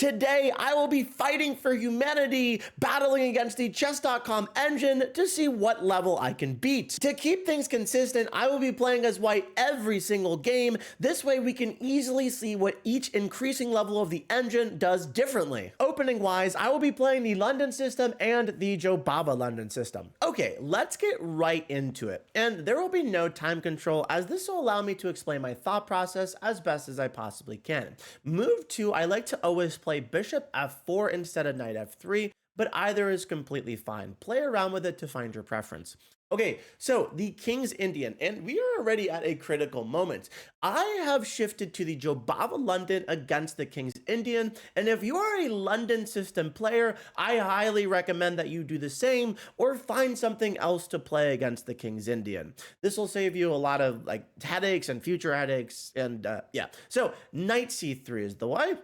Today, I will be fighting for humanity, battling against the chess.com engine to see what level I can beat. To keep things consistent, I will be playing as white every single game. This way we can easily see what each increasing level of the engine does differently. Opening wise, I will be playing the London system and the Jobava London system. Okay, let's get right into it. And there will be no time control, as this will allow me to explain my thought process as best as I possibly can. Move 2, I like to always play bishop f4 instead of knight f3, but either is completely fine. Play around with it to find your preference. Okay, so the King's Indian, and we are already at a critical moment. I have shifted to the Jobava London against the King's Indian, and if you are a London system player, I highly recommend that you do the same or find something else to play against the King's Indian. This will save you a lot of headaches and future headaches, and yeah. So knight c3 is the way,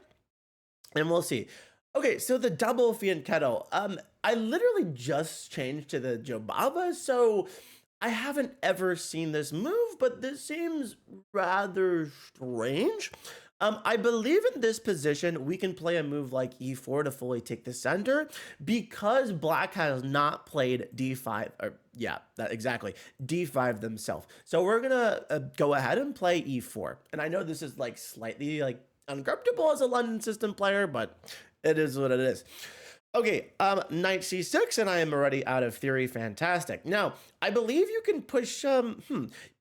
and we'll see. Okay, so the double fianchetto. I literally just changed to the Jobava, so I haven't ever seen this move, but this seems rather strange. I believe in this position, we can play a move like e4 to fully take the center because black has not played d5, or yeah, that exactly, d5 themselves. So we're gonna go ahead and play e4. And I know this is slightly uncomfortable as a London system player, but it is what it is. Okay, knight c6, and I am already out of theory. Fantastic. Now, I believe you can push,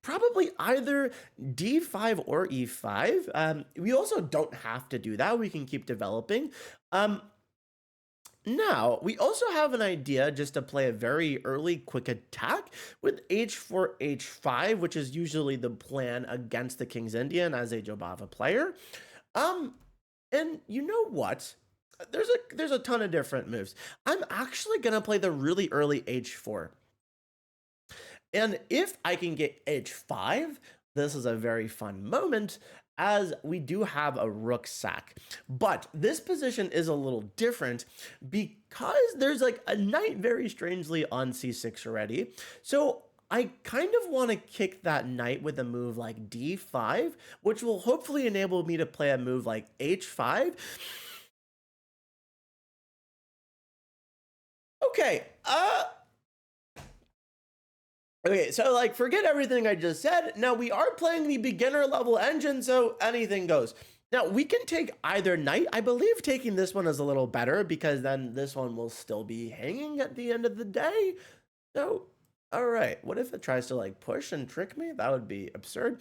probably either d5 or e5. We also don't have to do that. We can keep developing. Now, we also have an idea just to play a very early quick attack with h4, h5, which is usually the plan against the King's Indian as a Jobava player. And you know what? There's a ton of different moves. I'm actually gonna play the really early h4. And if I can get h5, this is a very fun moment as we do have a rook sack. But this position is a little different because there's a knight very strangely on c6 already. So I kind of want to kick that knight with a move like d5, which will hopefully enable me to play a move like h5. Okay, okay, so forget everything I just said. Now we are playing the beginner level engine, so anything goes. Now we can take either knight. I believe taking this one is a little better because then this one will still be hanging at the end of the day. So, all right, what if it tries to push and trick me? That would be absurd.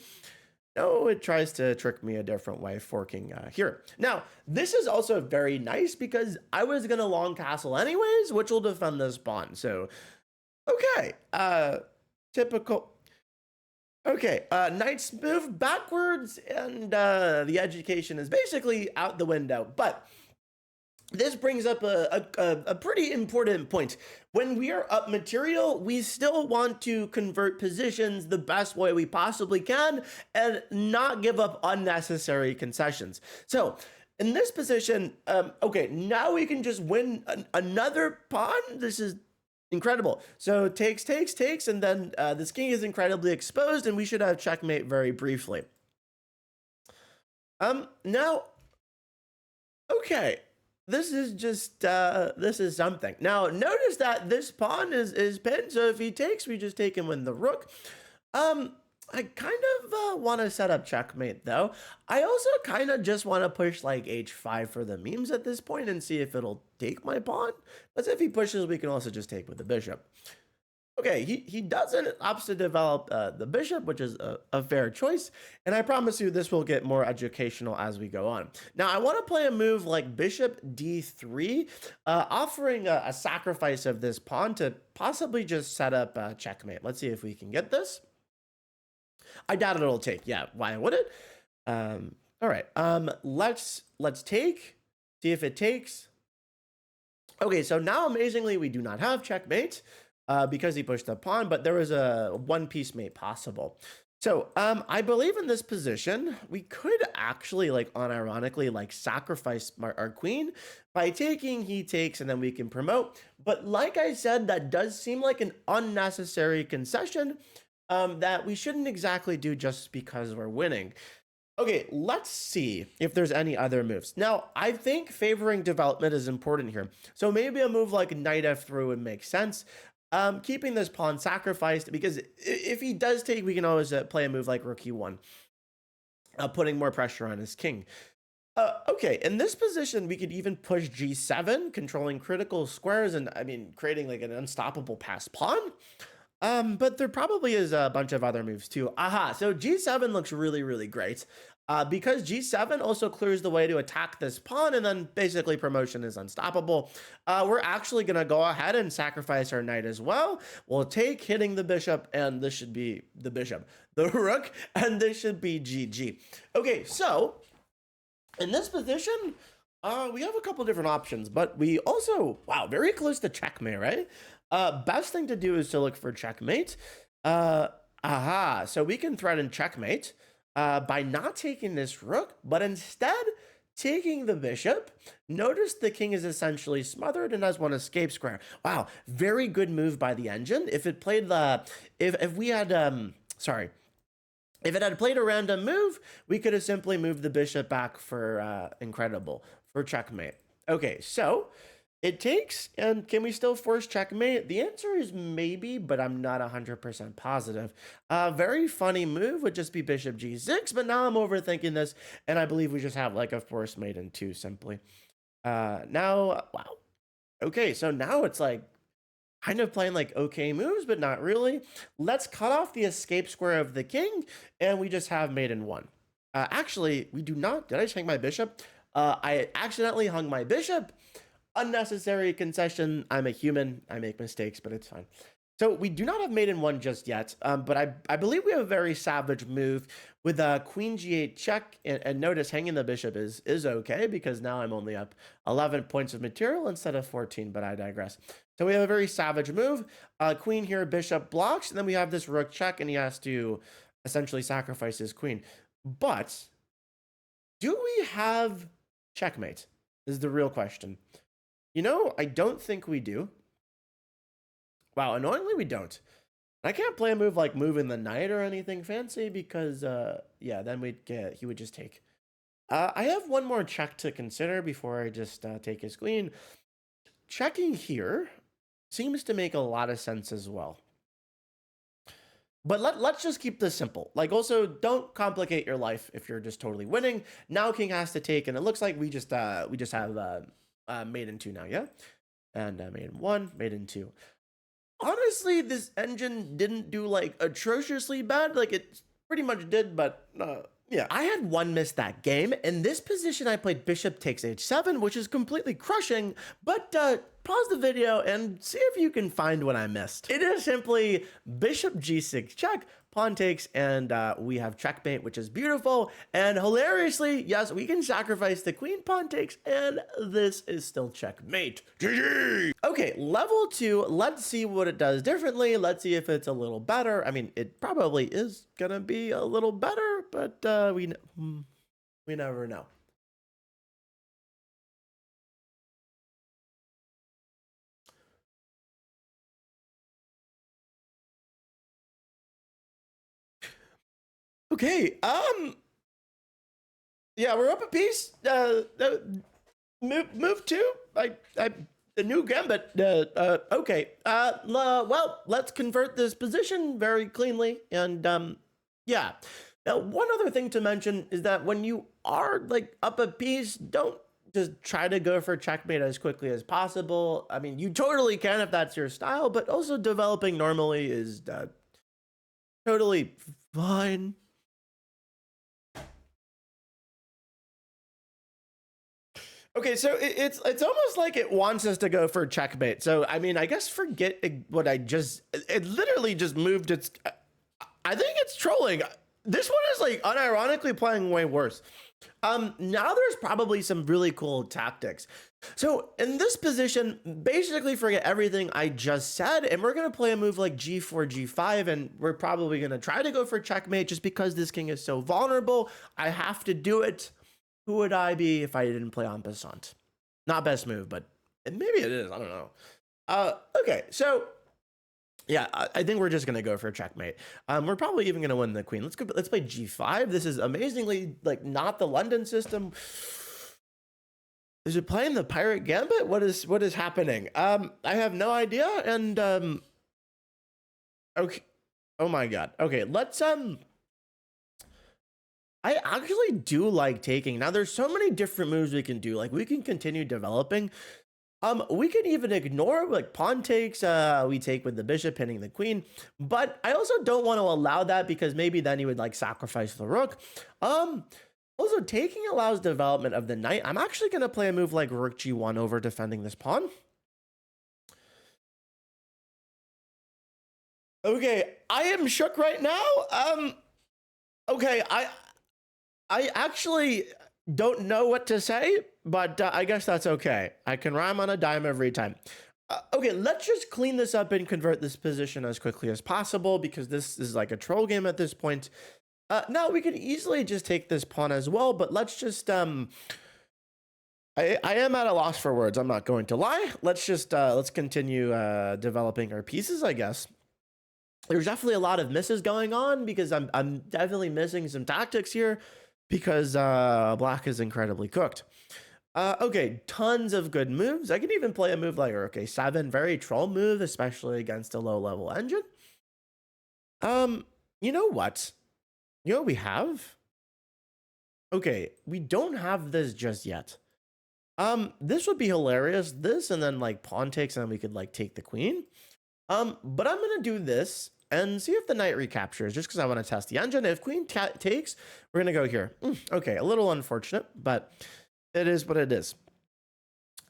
No, it tries to trick me a different way, forking here. Now, this is also very nice because I was gonna long castle anyways, which will defend this pawn. So, okay, typical. Okay, knights move backwards, and the education is basically out the window. But this brings up a pretty important point. When we are up material, we still want to convert positions the best way we possibly can and not give up unnecessary concessions. So in this position, okay, now we can just win another pawn. This is incredible. So takes, and then this king is incredibly exposed, and we should have checkmate very briefly. Now, okay. This is just, this is something. Now, notice that this pawn is pinned, so if he takes, we just take him with the rook. I kind of want to set up checkmate, though. I also kind of just want to push, h5 for the memes at this point and see if it'll take my pawn. But if he pushes, we can also just take with the bishop. Okay, he doesn't, opts to develop the bishop, which is a fair choice, and I promise you this will get more educational as we go on. Now, I want to play a move like bishop d3, offering a sacrifice of this pawn to possibly just set up checkmate. Let's see if we can get this. I doubt it'll take. Yeah, why would it? All right, let's take, see if it takes. Okay, so now amazingly, we do not have checkmate. Because he pushed the pawn, but there was a one-piece mate possible. So I believe in this position, we could actually, unironically, sacrifice our queen. By taking, he takes, and then we can promote. But like I said, that does seem like an unnecessary concession that we shouldn't exactly do just because we're winning. Okay, let's see if there's any other moves. Now, I think favoring development is important here. So maybe a move like knight f3 would make sense. Keeping this pawn sacrificed, because if he does take, we can always play a move like rook e1, putting more pressure on his king. Okay, in this position, we could even push g7, controlling critical squares, and I mean, creating like an unstoppable passed pawn. But there probably is a bunch of other moves too. Aha, so g7 looks really, really great. Because g7 also clears the way to attack this pawn, and then basically promotion is unstoppable. We're actually going to go ahead and sacrifice our knight as well. We'll take hitting the bishop, and this should be the bishop, the rook, and this should be GG. Okay, so in this position, we have a couple different options, but we also, wow, very close to checkmate, right? Best thing to do is to look for checkmate. Aha, so we can threaten checkmate by not taking this rook, but instead taking the bishop. Notice the king is essentially smothered and has one escape square. Wow, very good move by the engine. If it played the, if we had, sorry, if it had played a random move, we could have simply moved the bishop back for incredible, for checkmate. Okay, so it takes, and can we still force checkmate? The answer is maybe, but I'm not 100% positive. Very funny move would just be bishop g6, but now I'm overthinking this, and I believe we just have like a force mate in 2 simply. Now, wow. Okay, so now it's like kind of playing like okay moves, but not really. Let's cut off the escape square of the king, and we just have mate in 1. Actually, we do not. Did I just hang my bishop? I accidentally hung my bishop. Unnecessary concession. I'm a human. I make mistakes, but it's fine. So we do not have mate in 1 just yet, but I believe we have a very savage move with queen g8 check, and notice hanging the bishop is okay, because now I'm only up 11 points of material instead of 14, but I digress. So we have a very savage move. Queen here, bishop blocks, and then we have this rook check, and he has to essentially sacrifice his queen. But do we have checkmate? Is the real question. You know, I don't think we do. Wow, annoyingly, we don't. I can't play a move like moving the knight or anything fancy because, yeah, then he would just take. I have one more check to consider before I just take his queen. Checking here seems to make a lot of sense as well. But let's just keep this simple. Like, also, don't complicate your life if you're just totally winning. Now king has to take, and it looks like we just have mate in 2 now, yeah? And mate in 1, mate in 2. Honestly, this engine didn't do like atrociously bad. Like it pretty much did, but yeah. I had one miss that game. In this position, I played bishop takes h7, which is completely crushing, but pause the video and see if you can find what I missed. It is simply bishop g6 check, pawn takes, and we have checkmate, which is beautiful. And hilariously, yes, we can sacrifice the queen, pawn takes, and this is still checkmate. GG! Okay, level 2, let's see what it does differently. Let's see if it's a little better. I mean, it probably is gonna be a little better, but we never know. Okay, yeah, we're up a piece. Move 2. The new gambit. Okay. Well, let's convert this position very cleanly, and yeah. Now, one other thing to mention is that when you are like up a piece, don't just try to go for checkmate as quickly as possible. I mean, you totally can if that's your style, but also developing normally is totally fine. Okay, so it's almost like it wants us to go for checkmate. So I mean, I guess forget what I just. It literally just moved its. I think it's trolling. This one is like unironically playing way worse. Now there's probably some really cool tactics. So in this position, basically forget everything I just said, and we're gonna play a move like g4, g5, and we're probably gonna try to go for checkmate just because this king is so vulnerable. I have to do it. Who would I be if I didn't play en passant? Not best move, but maybe it is. I don't know. Okay, so Yeah, I think we're just gonna go for checkmate. We're probably even gonna win the queen. Let's go. Let's play g5. This is amazingly like not the London system. Is it playing the pirate gambit? What is happening? I have no idea. And okay. Oh my god. Okay, let's I actually do like taking. Now there's so many different moves we can do. Like we can continue developing. We can even ignore like pawn takes, we take with the bishop hitting the queen, but I also don't want to allow that because maybe then you would like sacrifice the rook. Also taking allows development of the knight. I'm actually going to play a move like rook g1 over defending this pawn. Okay, I am shook right now. Okay, I actually don't know what to say, but I guess that's okay. I can rhyme on a dime every time. Okay, let's just clean this up and convert this position as quickly as possible because this is like a troll game at this point. Now we could easily just take this pawn as well, but let's just I am at a loss for words. I'm not going to lie. Let's just let's continue developing our pieces, I guess. There's definitely a lot of misses going on because I'm definitely missing some tactics here because black is incredibly cooked. Okay, tons of good moves. I can even play a move like rook a7, very troll move, especially against a low level engine. You know what? You know what we have? Okay, we don't have this just yet. This would be hilarious. This and then like pawn takes, and then we could like take the queen. But I'm gonna do this and see if the knight recaptures, just because I want to test the engine. If queen takes, we're gonna go here. Okay, a little unfortunate, but it is what it is.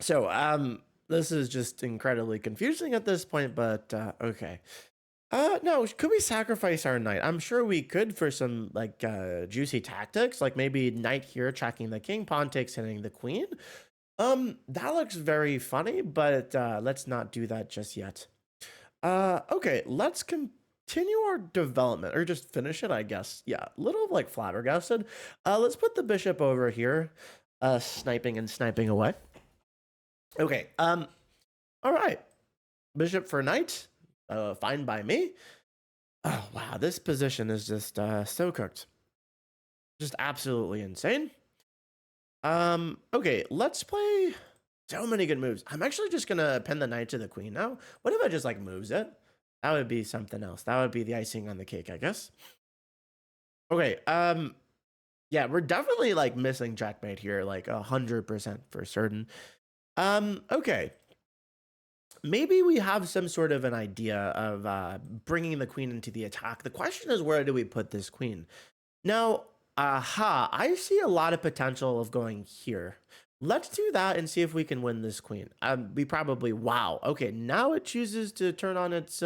So, this is just incredibly confusing at this point, but okay. No, could we sacrifice our knight? I'm sure we could for some like juicy tactics, like maybe knight here checking the king, pawn takes hitting the queen. That looks very funny, but let's not do that just yet. Okay, let's continue our development, or just finish it, I guess. Yeah, little like flabbergasted. Let's put the bishop over here, sniping and sniping away. Okay, all right. Bishop for knight, fine by me. Oh, wow, this position is just so cooked. Just absolutely insane. Okay, let's play so many good moves. I'm actually just gonna pin the knight to the queen now. What if I just like moves it? That would be something else. That would be the icing on the cake, I guess. Okay, yeah, we're definitely like missing checkmate here, like 100% for certain. Okay. Maybe we have some sort of an idea of bringing the queen into the attack. The question is, where do we put this queen? Now, aha, I see a lot of potential of going here. Let's do that and see if we can win this queen. We probably, wow. Okay, now it chooses to turn on its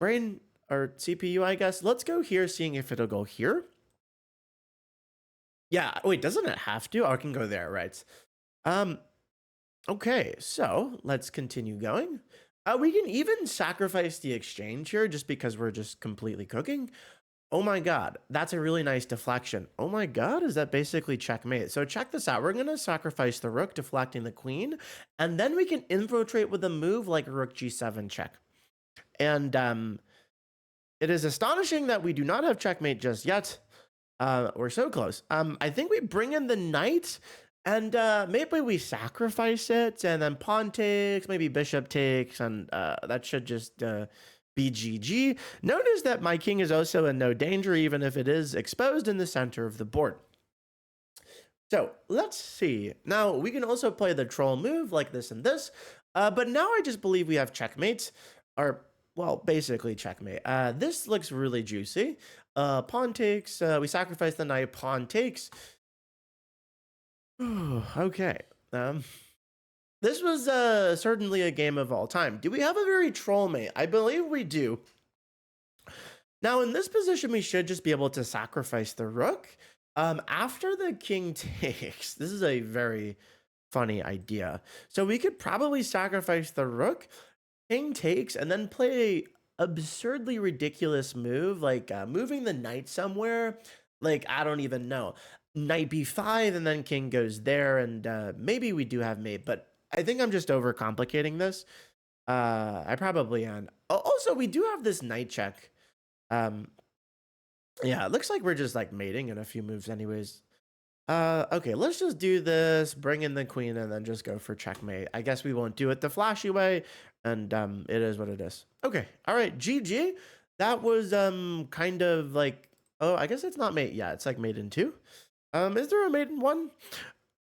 brain or CPU, I guess. Let's go here, seeing if it'll go here. Yeah, wait, doesn't it have to? Oh, I can go there, right? Okay, so let's continue going. We can even sacrifice the exchange here just because we're just completely cooking. Oh my god, that's a really nice deflection. Oh my god, is that basically checkmate? So check this out. We're going to sacrifice the rook, deflecting the queen, and then we can infiltrate with a move like rook g7 check. And it is astonishing that we do not have checkmate just yet. We're so close. I think we bring in the knight, and maybe we sacrifice it, and then pawn takes, maybe bishop takes, and that should just be GG. Notice that my king is also in no danger, even if it is exposed in the center of the board. So let's see. Now we can also play the troll move like this and this, but now I just believe we have checkmates, or well, basically checkmate. This looks really juicy. Pawn takes, we sacrifice the knight, pawn takes. Okay. This was certainly a game of all time. Do we have a very troll mate? I believe we do. Now, in this position, we should just be able to sacrifice the rook. After the king takes, this is a very funny idea. So we could probably sacrifice the rook, king takes, and then play a absurdly ridiculous move, like moving the knight somewhere. Like, I don't even know. Knight b5, and then king goes there, and maybe we do have mate, but I think I'm just overcomplicating this. I probably am. Also, we do have this knight check. Um, yeah, it looks like we're just like mating in a few moves anyways. Okay, let's just do this, bring in the queen, and then just go for checkmate. I guess we won't do it the flashy way, and it is what it is. Okay, all right, GG. That was kind of like, oh, I guess it's not mate. Yeah, it's like mate in 2. Is there a mate in 1?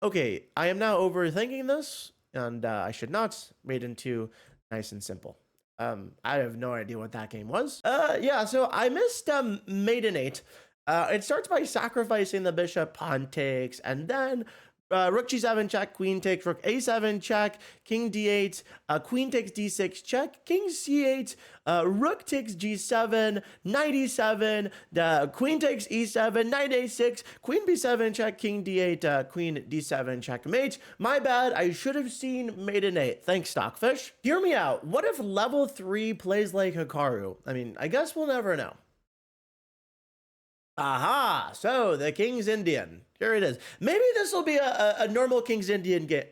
Okay, I am now overthinking this, and I should not. Mate in 2, nice and simple. I have no idea what that game was. Yeah, so I missed mate in 8. It starts by sacrificing the bishop, pawn takes, and then rook g7 check, queen takes, rook a7 check, king d8, queen takes d6 check, king c8, rook takes g7, knight e7, the queen takes e7, knight a6, queen b7 check, king d8, queen d7 checkmate. My bad, I should have seen mate in 8. Thanks, Stockfish. Hear me out. What if level 3 plays like Hikaru? I mean, I guess we'll never know. Aha! So the King's Indian. Here it is. Maybe this will be a normal King's Indian game.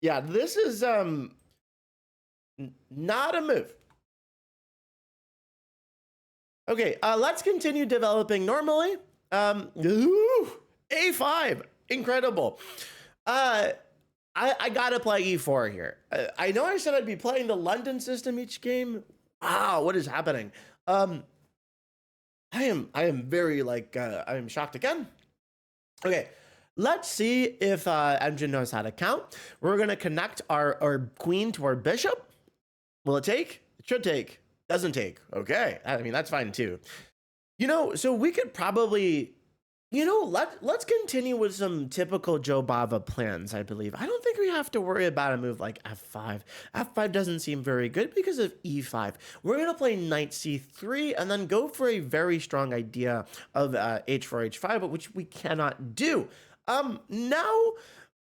Yeah, this is not a move. Okay, let's continue developing normally. A5, incredible. I gotta play E4 here. I know I said I'd be playing the London system each game. Wow, what is happening? I am very like I am shocked again. Okay, let's see if Engine knows how to count. We're gonna connect our queen to our bishop. Will it take? It should take. Doesn't take. Okay, I mean that's fine too. You know, so we could probably, you know, let's continue with some typical Joe Bava plans, I believe. I don't think we have to worry about a move like f5. F5 doesn't seem very good because of e5. We're going to play knight c3 and then go for a very strong idea of h4, h5, but which we cannot do. Now,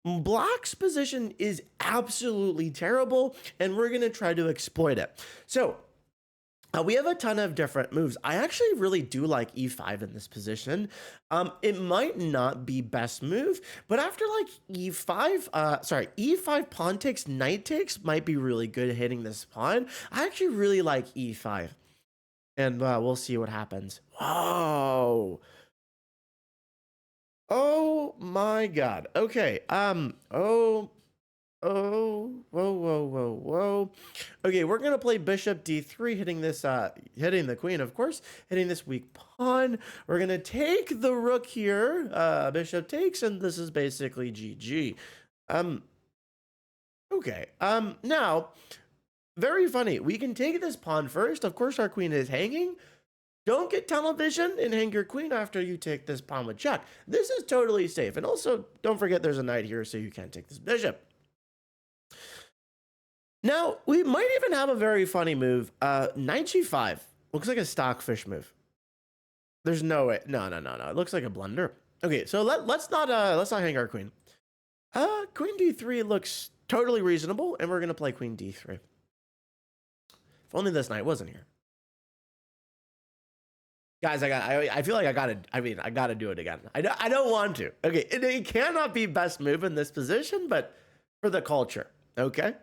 Black's position is absolutely terrible, and we're going to try to exploit it. So, we have a ton of different moves. I actually really do like e5 in this position. It might not be best move, but after like e5 pawn takes, knight takes might be really good hitting this pawn. I actually really like e5, and we'll see what happens. Whoa. Oh my God. Okay. Oh, whoa. Okay, we're gonna play bishop d3, hitting this, hitting the queen, of course, hitting this weak pawn. We're gonna take the rook here, bishop takes, and this is basically GG. Okay, now, very funny. We can take this pawn first. Of course, our queen is hanging. Don't get television and hang your queen after you take this pawn with check. This is totally safe. And also, don't forget there's a knight here, so you can't take this bishop. Now, we might even have a very funny move. Knight g5. Looks like a Stockfish move. There's no way. No. It looks like a blunder. Okay, so let's not hang our queen. Queen d3 looks totally reasonable, and we're gonna play queen d3. If only this knight wasn't here. Guys, I feel like I gotta do it again. I don't want to. Okay, it cannot be best move in this position, but for the culture, okay?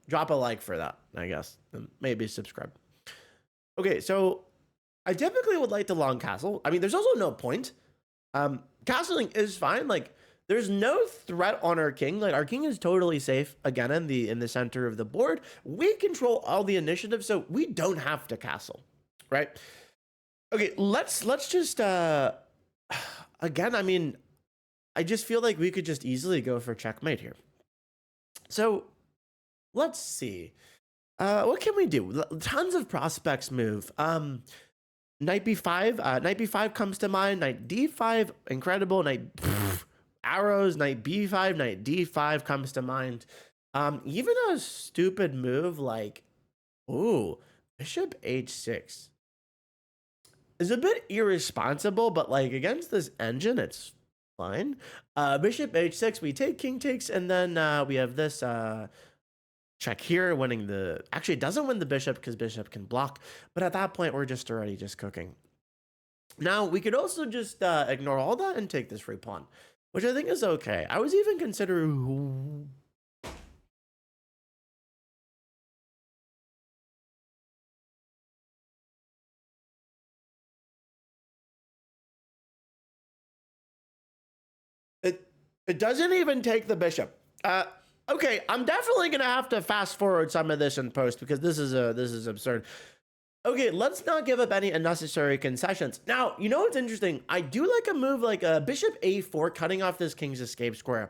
Drop a like for that, I guess, and maybe subscribe. Okay, so I typically would like to long castle. I mean, there's also no point. Castling is fine. Like, there's no threat on our king. Like, our king is totally safe again in the center of the board. We control all the initiative, so we don't have to castle, right? Okay, let's just again. I mean, I just feel like we could just easily go for checkmate here. So let's see. What can we do? Tons of prospects move. Knight b5. Knight b5 comes to mind. Knight d5, incredible. Knight arrows. Knight b5. Knight d5 comes to mind. Even a stupid move like, ooh, bishop h6 is a bit irresponsible, but like against this engine, it's fine. Bishop h6. We take king takes, and then we have this check here, winning the. Actually, it doesn't win the bishop because bishop can block. But at that point, we're just already just cooking. Now we could also just ignore all that and take this free pawn, which I think is okay. I was even considering It doesn't even take the bishop. Okay, I'm definitely gonna have to fast forward some of this in post because this is absurd. Okay, let's not give up any unnecessary concessions. Now, you know what's interesting? I do like a move like a bishop a4, cutting off this king's escape square.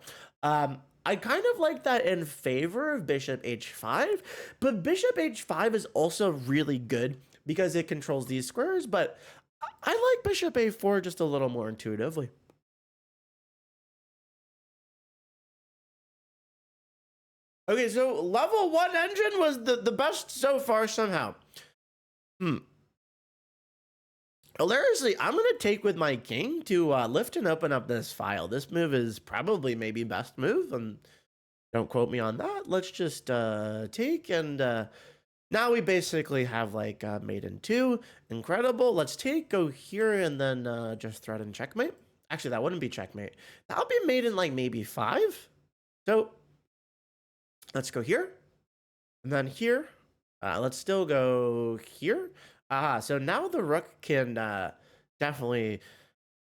I kind of like that in favor of bishop h5, but bishop h5 is also really good because it controls these squares, but I like bishop a4 just a little more intuitively. Okay, so level 1 engine was the best so far somehow. Hilariously, I'm going to take with my king to lift and open up this file. This move is probably maybe best move, and don't quote me on that. Let's just take, and now we basically have like mate in 2. Incredible. Let's take, go here, and then just threaten checkmate. Actually, that wouldn't be checkmate. That would be mate in like maybe 5. So let's go here, and then here. Let's still go here. So now the rook can definitely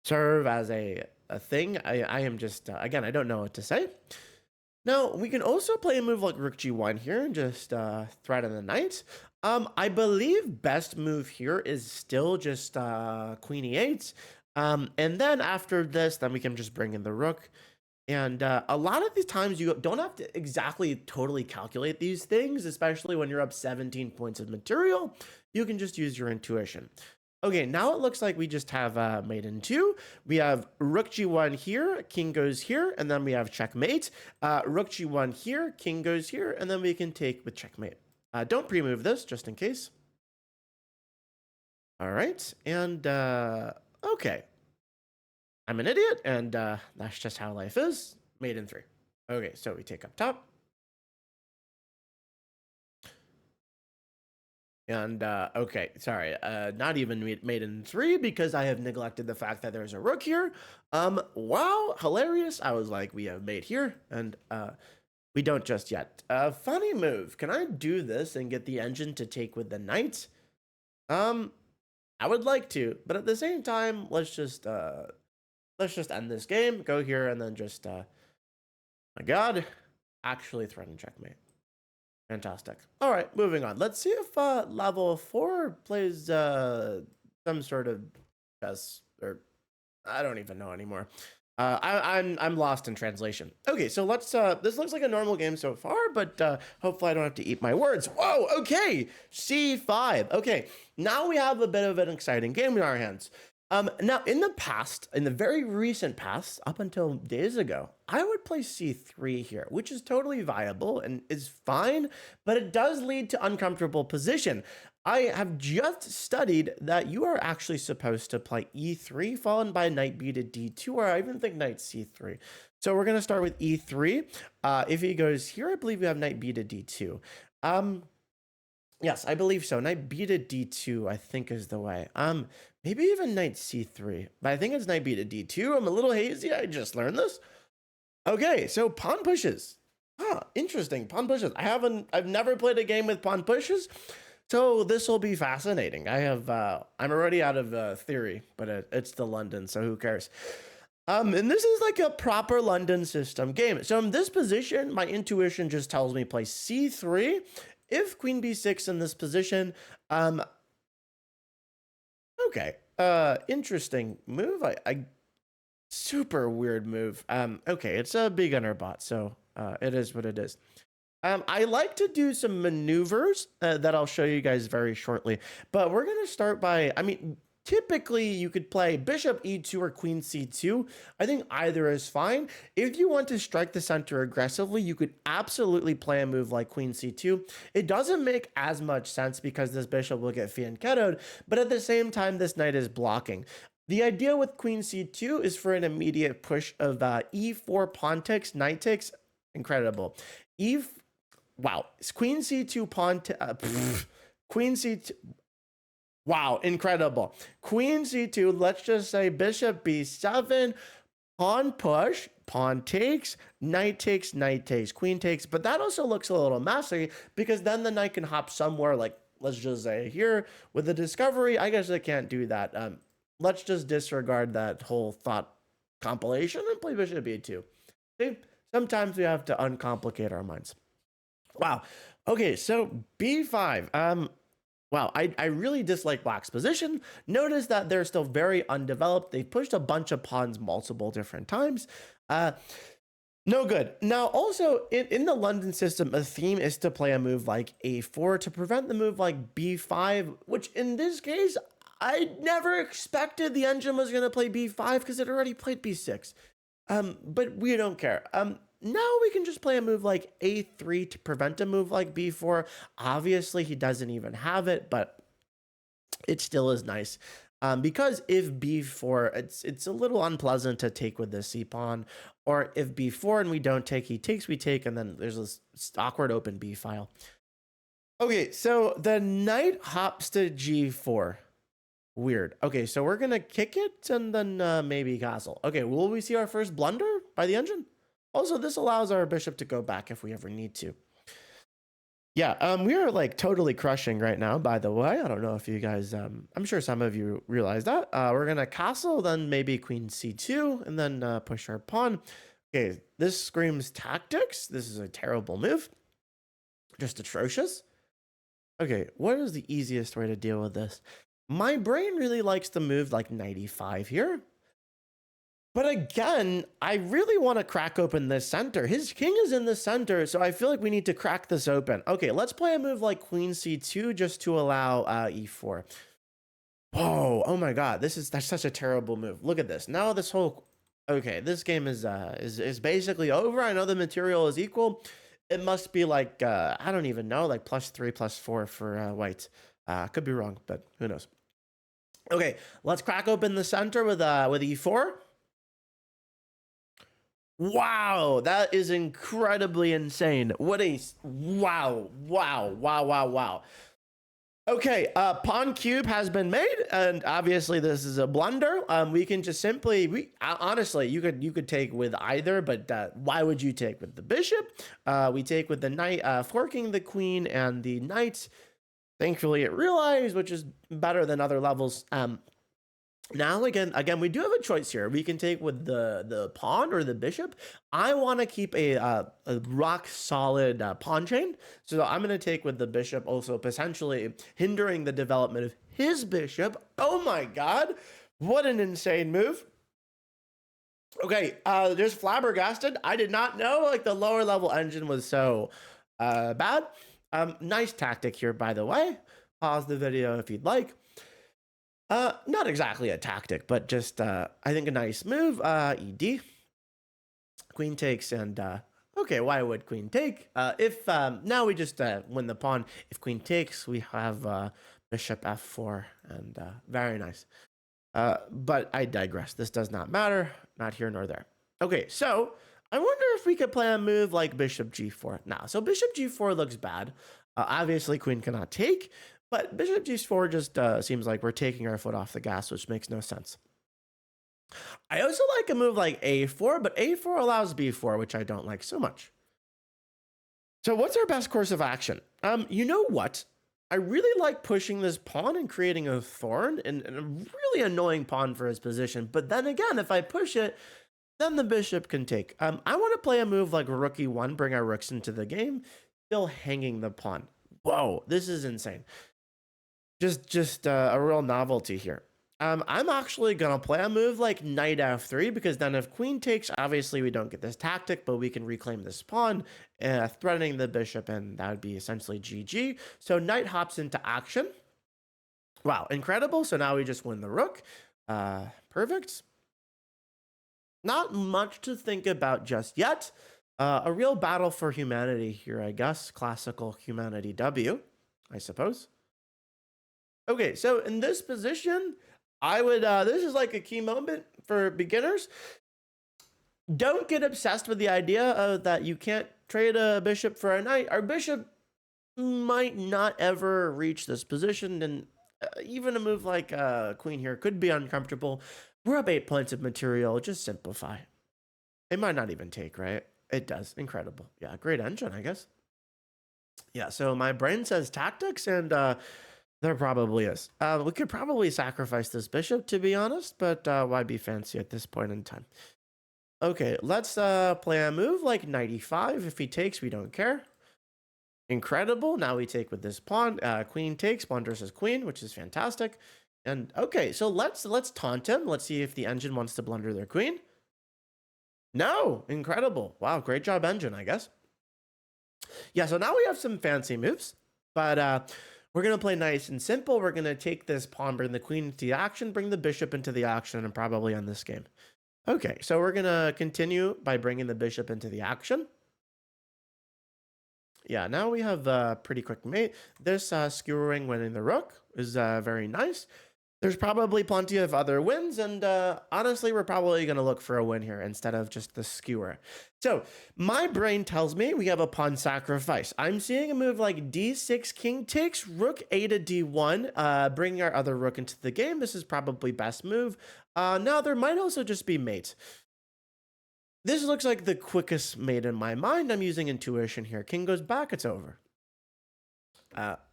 serve as a thing. I am just, again, I don't know what to say. Now, we can also play a move like rook g1 here and just threaten the knight. I believe best move here is still just queen e8. And then after this, then we can just bring in the rook. And a lot of these times you don't have to exactly totally calculate these things, especially when you're up 17 points of material. You can just use your intuition. Okay, now it looks like we just have mate in 2. We have rook g1 here, king goes here, and then we have checkmate. Rook g1 here, king goes here, and then we can take with checkmate. Don't pre-move this, just in case. All right, and okay. I'm an idiot, and that's just how life is. Mate in 3. Okay, so we take up top. And, okay, sorry, not even mate in 3 because I have neglected the fact that there's a rook here. Wow, hilarious. I was like, we have mate here, and we don't just yet. Funny move. Can I do this and get the engine to take with the knight? I would like to, but at the same time, let's just end this game, go here, and then just, my god, actually threaten checkmate. Fantastic. All right, moving on. Let's see if level 4 plays some sort of chess, or I don't even know anymore. I'm lost in translation. Okay, so let's. This looks like a normal game so far, but hopefully I don't have to eat my words. Whoa. Okay, c5. Okay, now we have a bit of an exciting game in our hands. Now, in the past, in the very recent past, up until days ago, I would play c3 here, which is totally viable and is fine, but it does lead to uncomfortable position. I have just studied that you are actually supposed to play e3, followed by knight b to d2, or I even think knight c3. So we're going to start with e3. If he goes here, I believe we have knight b to d2. Yes, I believe so. Knight b to d2, I think, is the way. Maybe even knight c3, but I think it's knight b to d2. I'm a little hazy. I just learned this. Okay, so pawn pushes. Huh, interesting. Pawn pushes. I've never played a game with pawn pushes, so this will be fascinating. I'm already out of theory, but it's the London, so who cares? And this is like a proper London system game. So in this position, my intuition just tells me play c3. If queen b6 in this position, okay, interesting move. I super weird move. Okay, it's a beginner bot, so it is what it is. I like to do some maneuvers that I'll show you guys very shortly, but we're gonna start by, typically you could play bishop e2 or queen c2. I think either is fine. If you want to strike the center aggressively, you could absolutely play a move like queen c2. It doesn't make as much sense because this bishop will get fianchettoed, but at the same time, this knight is blocking. The idea with queen c2 is for an immediate push of e4 pawn takes, knight takes. Incredible. Wow, queen c2 pawn, queen c2. Wow, incredible. Queen c2, let's just say bishop b7, pawn push, pawn takes, knight takes, knight takes, queen takes. But that also looks a little messy because then the knight can hop somewhere like, let's just say here with the discovery. I guess I can't do that. Let's just disregard that whole thought compilation and play bishop b2. See, sometimes we have to uncomplicate our minds. Wow. Okay, so b5. Wow, I really dislike Black's position. Notice that they're still very undeveloped. They've pushed a bunch of pawns multiple different times. No good. Now, also, in the London system, a theme is to play a move like a4 to prevent the move like b5, which in this case, I never expected the engine was going to play b5 because it already played b6. But we don't care. Now we can just play a move like a3 to prevent a move like b4. Obviously, he doesn't even have it, but it still is nice. Because if b4, it's a little unpleasant to take with the c pawn, or if b4 and we don't take, he takes, we take, and then there's this awkward open b file. Okay, so the knight hops to g4. Weird. Okay, so we're gonna kick it and then maybe castle. Okay, will we see our first blunder by the engine? Also, this allows our bishop to go back if we ever need to. Yeah, we are like totally crushing right now, by the way. I don't know if you guys, I'm sure some of you realize that. We're going to castle, then maybe queen c2, and then push our pawn. Okay, this screams tactics. This is a terrible move. Just atrocious. Okay, what is the easiest way to deal with this? My brain really likes to move like knight e5 here. But again, I really want to crack open this center. His king is in the center, so I feel like we need to crack this open. Okay, let's play a move like queen c2 just to allow e4. Whoa, oh my god, that's such a terrible move. Look at this. Now this whole... Okay, this game is basically over. I know the material is equal. It must be like, I don't even know, like +3, +4 for white. Could be wrong, but who knows. Okay, let's crack open the center with e4. Wow, that is incredibly insane. What a wow. Okay, pawn cube has been made, and obviously this is a blunder. We can just simply honestly, you could take with either, but why would you take with the bishop? We take with the knight, forking the queen and the knight. Thankfully, it realized, which is better than other levels. Now, again, we do have a choice here. We can take with the pawn or the bishop. I want to keep a rock solid pawn chain. So I'm going to take with the bishop, also potentially hindering the development of his bishop. Oh my god. What an insane move. Okay, there's flabbergasted. I did not know like the lower level engine was so bad. Nice tactic here, by the way. Pause the video if you'd like. Not exactly a tactic, but just, I think a nice move. ED. Queen takes and, okay, why would queen take? If, now we just, win the pawn. If queen takes, we have, bishop f4 and, very nice. But I digress. This does not matter. Not here nor there. Okay, so I wonder if we could play a move like bishop g4 now. So bishop g4 looks bad. Obviously queen cannot take. But bishop g4 just seems like we're taking our foot off the gas, which makes no sense. I also like a move like a4, but a4 allows b4, which I don't like so much. So what's our best course of action? You know what? I really like pushing this pawn and creating a thorn and a really annoying pawn for his position. But then again, if I push it, then the bishop can take. I want to play a move like rook e1, bring our rooks into the game, still hanging the pawn. Whoa, this is insane. Just a real novelty here. I'm actually gonna play a move like knight f3 because then if queen takes, obviously we don't get this tactic, but we can reclaim this pawn, threatening the bishop, and that would be essentially GG. So knight hops into action. Wow, incredible. So now we just win the rook. Perfect. Not much to think about just yet. A real battle for humanity here, I guess. Classical humanity W, I suppose. Okay, so in this position, I would, this is like a key moment for beginners. Don't get obsessed with the idea of that you can't trade a bishop for a knight. Our bishop might not ever reach this position, and even a move like queen here could be uncomfortable. We're up 8 points of material. Just simplify. It might not even take, right? It does. Incredible. Yeah, great engine, I guess. Yeah, so my brain says tactics, and there probably is. We could probably sacrifice this bishop, to be honest, but why be fancy at this point in time? Okay, let's play a move like knight e5. If he takes, we don't care. Incredible. Now we take with this pawn. Queen takes, pawn versus queen, which is fantastic. And okay, so let's taunt him. Let's see if the engine wants to blunder their queen. No, incredible. Wow, great job, engine, I guess. Yeah, so now we have some fancy moves, but we're going to play nice and simple. We're going to take this pawn, bring the queen into the action, bring the bishop into the action, and probably end this game. Okay, so we're going to continue by bringing the bishop into the action. Yeah, now we have a pretty quick mate. This skewering winning the rook is very nice. There's probably plenty of other wins, and honestly, we're probably going to look for a win here instead of just the skewer. So my brain tells me we have a pawn sacrifice. I'm seeing a move like d6, king takes, rook a to d1, bringing our other rook into the game. This is probably best move. Now, there might also just be mate. This looks like the quickest mate in my mind. I'm using intuition here. King goes back, it's over.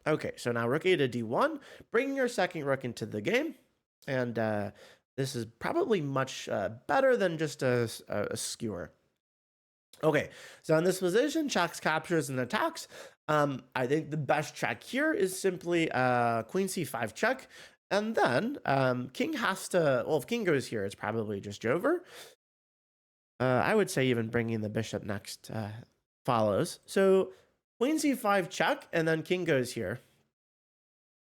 Okay, so now rook a to d1, bringing your second rook into the game. And this is probably much better than just a skewer. Okay, so in this position, checks, captures, and attacks. I think the best check here is simply queen c5 check. And then king has to, well, if king goes here, it's probably just over. I would say even bringing the bishop next follows. So queen c5 check, and then king goes here.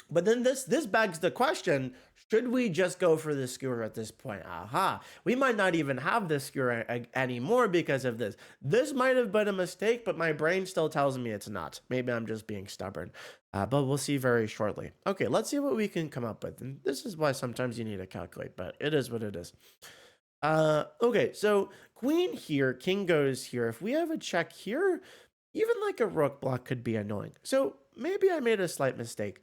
But then this begs the question, should we just go for the skewer at this point? Aha, we might not even have the skewer anymore because of this. This might have been a mistake, but my brain still tells me it's not. Maybe I'm just being stubborn, but we'll see very shortly. Okay, let's see what we can come up with. And this is why sometimes you need to calculate, but it is what it is. Okay, so queen here, king goes here. If we have a check here, even like a rook block could be annoying. So maybe I made a slight mistake.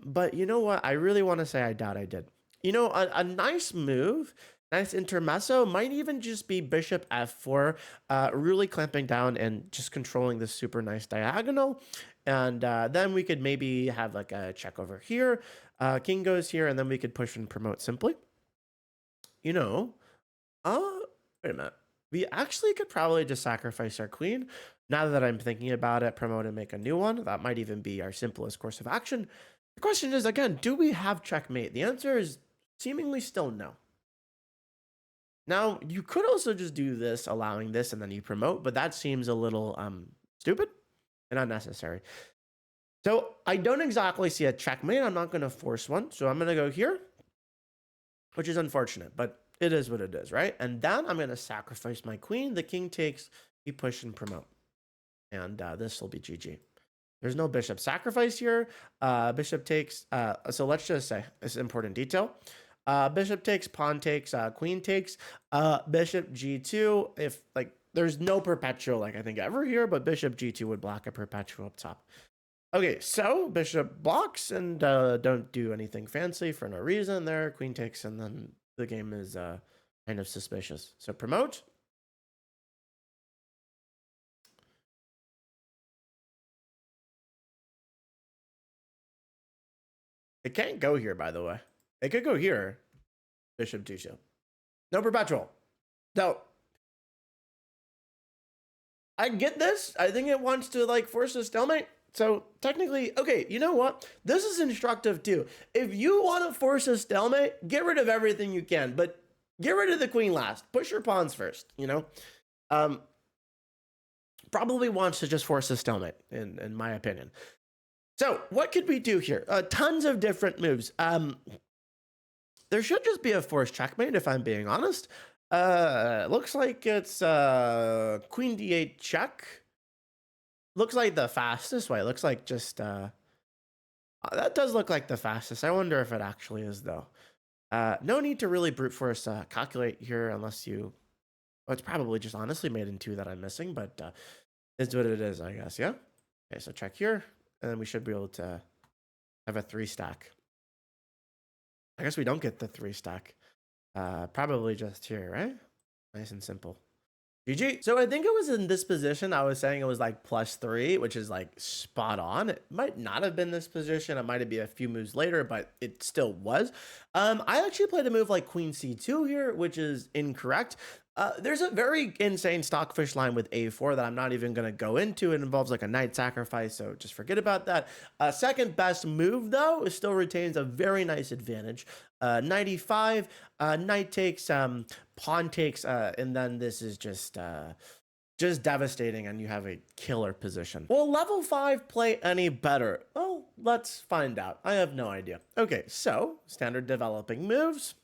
But you know what? I really want to say I doubt I did. You know, a nice move, nice intermezzo might even just be bishop f4, really clamping down and just controlling this super nice diagonal. And then we could maybe have like a check over here. King goes here, and then we could push and promote simply. You know, wait a minute. We actually could probably just sacrifice our queen. Now that I'm thinking about it, promote and make a new one. That might even be our simplest course of action. The question is, again, do we have checkmate? The answer is seemingly still no. Now, you could also just do this, allowing this, and then you promote, but that seems a little stupid and unnecessary. So I don't exactly see a checkmate. I'm not going to force one. So I'm going to go here, which is unfortunate, but it is what it is, right? And then I'm going to sacrifice my queen. The king takes, we push and promote. And this will be GG. There's no bishop sacrifice here. Bishop takes, so let's just say, this is important detail. Bishop takes, pawn takes, queen takes, bishop g2. If, like, there's no perpetual, like, I think ever here, but bishop g2 would block a perpetual up top. Okay, so bishop blocks and don't do anything fancy for no reason there. Queen takes, and then the game is kind of suspicious. So promote. It can't go here, by the way. It could go here. Bishop d2. No perpetual. No. I get this. I think it wants to like force a stalemate. So technically, okay, you know what? This is instructive too. If you want to force a stalemate, get rid of everything you can, but get rid of the queen last. Push your pawns first, you know? Probably wants to just force a stalemate, in my opinion. So what could we do here? Tons of different moves. There should just be a forced checkmate, if I'm being honest. Looks like it's queen d8 check. Looks like the fastest way. Looks like just that does look like the fastest. I wonder if it actually is though. No need to really brute force calculate here unless you. Well, it's probably just honestly made in two that I'm missing, but it's what it is, I guess. Yeah. Okay, so check here, and then we should be able to have a 3 stack. I guess we don't get the 3 stack. Probably just here, right? Nice and simple. GG. So I think it was in this position. I was saying it was like +3, which is like spot on. It might not have been this position. It might have been a few moves later, but it still was. I actually played a move like queen c2 here, which is incorrect. There's a very insane stockfish line with a4 that I'm not even going to go into. It involves like a knight sacrifice, so just forget about that. Second best move, though, still retains a very nice advantage. 95, knight takes, pawn takes, and then this is just devastating, and you have a killer position. Will level 5 play any better? Well, let's find out. I have no idea. Okay, so standard developing moves.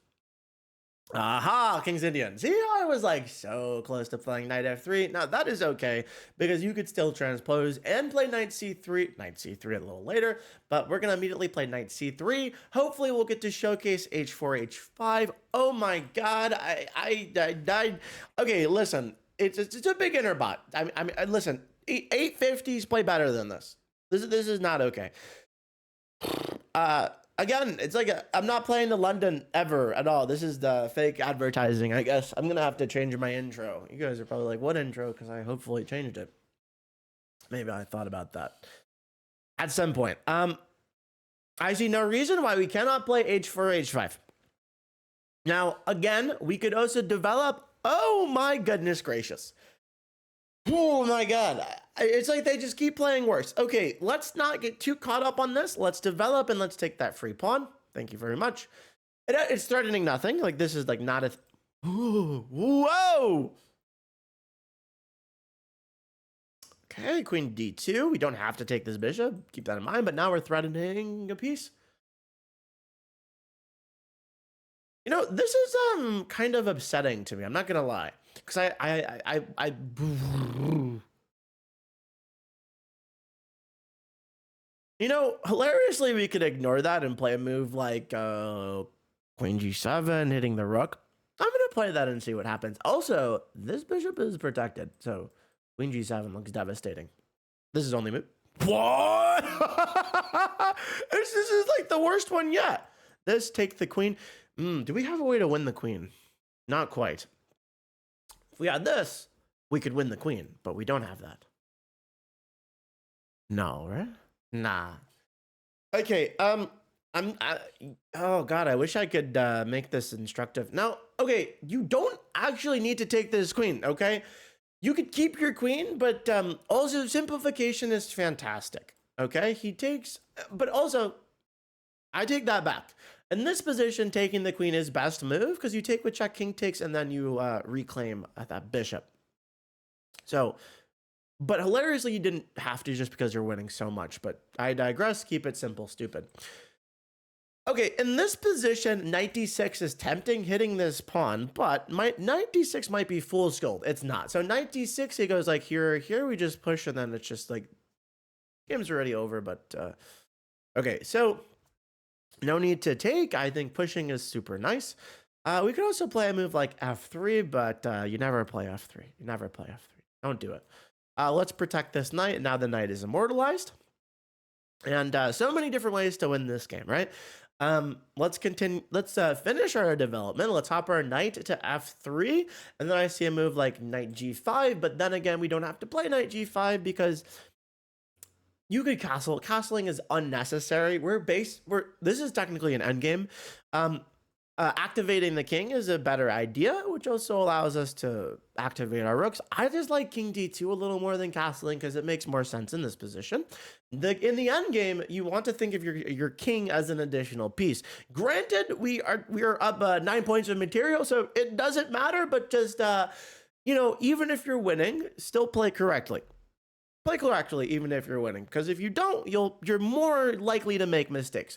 Aha, King's Indian. See, I was like so close to playing knight f3. Now that is okay because you could still transpose and play knight c3, a little later, but we're gonna immediately play knight c3. Hopefully we'll get to showcase h4, h5. Oh my God, I died. Okay, listen, it's a beginner bot. I mean, listen, 850s play better than this. This is not okay. Again, it's like I'm not playing the London ever at all. This is the fake advertising, I guess. I'm gonna have to change my intro. You guys are probably like, what intro? Because I hopefully changed it. Maybe I thought about that at some point. I see no reason why we cannot play h4, h5. Now, again, we could also develop. Oh my goodness gracious. Oh my God. It's like they just keep playing worse. Okay, let's not get too caught up on this. Let's develop and let's take that free pawn. Thank you very much. It's threatening nothing. Like this is like not a... Whoa! Okay, queen d2. We don't have to take this bishop. Keep that in mind. But now we're threatening a piece. You know, this is kind of upsetting to me. I'm not gonna lie, because you know, hilariously, we could ignore that and play a move like queen g7, hitting the rook. I'm gonna play that and see what happens. Also, this bishop is protected, so queen g7 looks devastating. This is only move. What? This is like the worst one yet. This take the queen. Do we have a way to win the queen? Not quite. If we had this, we could win the queen, but we don't have that. No, right? Nah. Okay, oh God, I wish I could make this instructive. Now, okay, you don't actually need to take this queen, okay? You could keep your queen, but also simplification is fantastic, okay? He takes, but also, I take that back. In this position, taking the queen is best move because you take with check, king takes, and then you reclaim that bishop. So, but hilariously, you didn't have to just because you're winning so much. But I digress. Keep it simple, stupid. Okay, in this position, knight d6 is tempting, hitting this pawn, but knight d6 might be fool's gold. It's not. So knight d6, he goes like here, we just push, and then it's just like, game's already over, but okay, so no need to take. I think pushing is super nice. We could also play a move like f3, but you never play f3. You never play f3. Don't do it. Let's protect this knight. Now the knight is immortalized. And so many different ways to win this game, right? Let's continue. Let's finish our development. Let's hop our knight to f3. And then I see a move like knight g5. But then again, we don't have to play knight g5 because you could castle. Castling is unnecessary. This is technically an endgame. Activating the king is a better idea, which also allows us to activate our rooks. I just like king d2 a little more than castling because it makes more sense in this position. In the end game, you want to think of your king as an additional piece. Granted, we are up 9 points of material, so it doesn't matter. But just you know, even if you're winning, still play correctly. Play correctly, even if you're winning, because if you don't, you're more likely to make mistakes.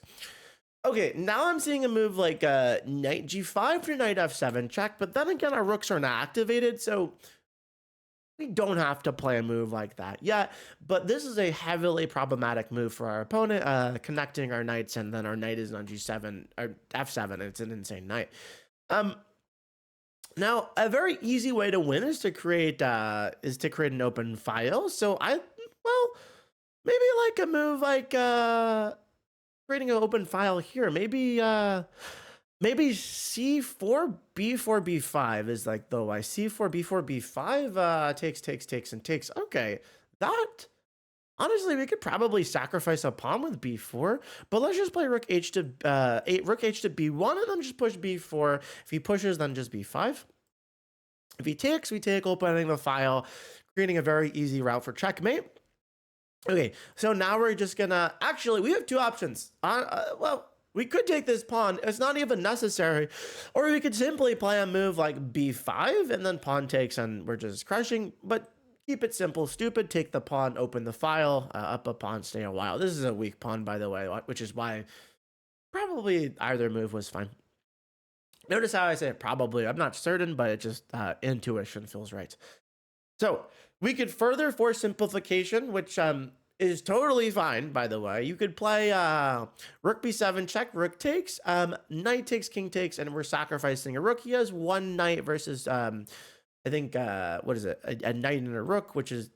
Okay, now I'm seeing a move like knight g5 to knight f7 check, but then again, our rooks are not activated, so we don't have to play a move like that yet. But this is a heavily problematic move for our opponent, connecting our knights, and then our knight is on g7 or f7. It's an insane knight. Now, a very easy way to win is to create an open file. So maybe like a move like creating an open file here. Maybe c4 b4 b5 is like the why. C4 b4 b5 takes and takes. Okay, that honestly we could probably sacrifice a pawn with b4, but let's just play rook h to rook h to b1 and then just push b4. If he pushes, then just b5. If he takes, we take, opening the file, creating a very easy route for checkmate. Okay, so now we're just gonna, actually, we have two options. Well, we could take this pawn. It's not even necessary. Or we could simply play a move like b5 and then pawn takes and we're just crushing. But keep it simple, stupid. Take the pawn, open the file, up a pawn, stay a while. This is a weak pawn, by the way, which is why probably either move was fine. Notice how I say probably. I'm not certain, but it just intuition feels right. So we could further force simplification, which is totally fine, by the way. You could play rook b7 check, rook takes, knight takes, king takes, and we're sacrificing a rook. He has one knight versus, I think, what is it? A knight and a rook, which is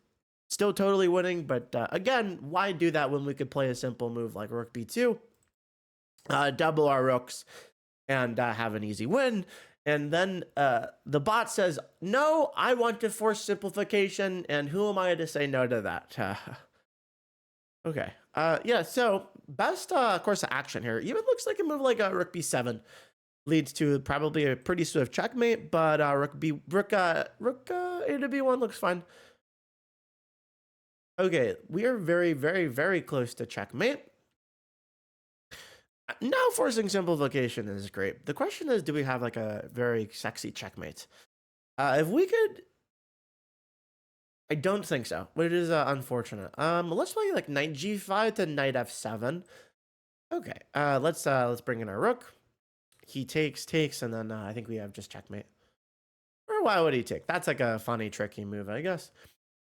still totally winning. But again, why do that when we could play a simple move like rook b2, double our rooks, and have an easy win. And then the bot says, no, I want to force simplification. And who am I to say no to that? Okay. Yeah, so best course of action here. Even looks like a move like a rook b7 leads to probably a pretty swift checkmate, but rook a to b1 looks fine. Okay, we are very, very, very close to checkmate. Now forcing simplification is great. The question is, do we have like a very sexy checkmate? If we could, I don't think so, but it is unfortunate. Let's play like knight g5 to knight f7. Okay, let's bring in our rook. He takes, and then I think we have just checkmate. Or why would he take? That's like a funny, tricky move, I guess.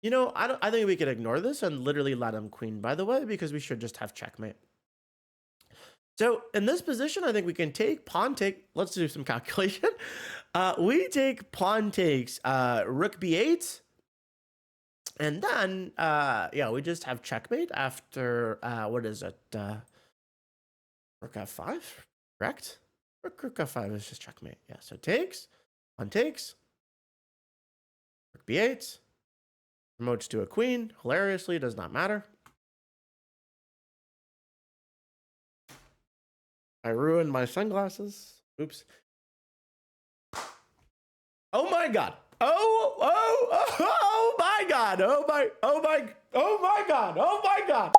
You know, I think we could ignore this and literally let him queen, by the way, because we should just have checkmate. So in this position, I think we can take pawn take. Let's do some calculation. We take pawn takes, rook b8. And then, yeah, we just have checkmate after, what is it? Rook f5, correct? Rook f5 is just checkmate. Yeah, so takes, pawn takes, rook b8, promotes to a queen. Hilariously, does not matter. I ruined my sunglasses. Oops. Oh my God. Oh my God. Oh my God. Oh my God.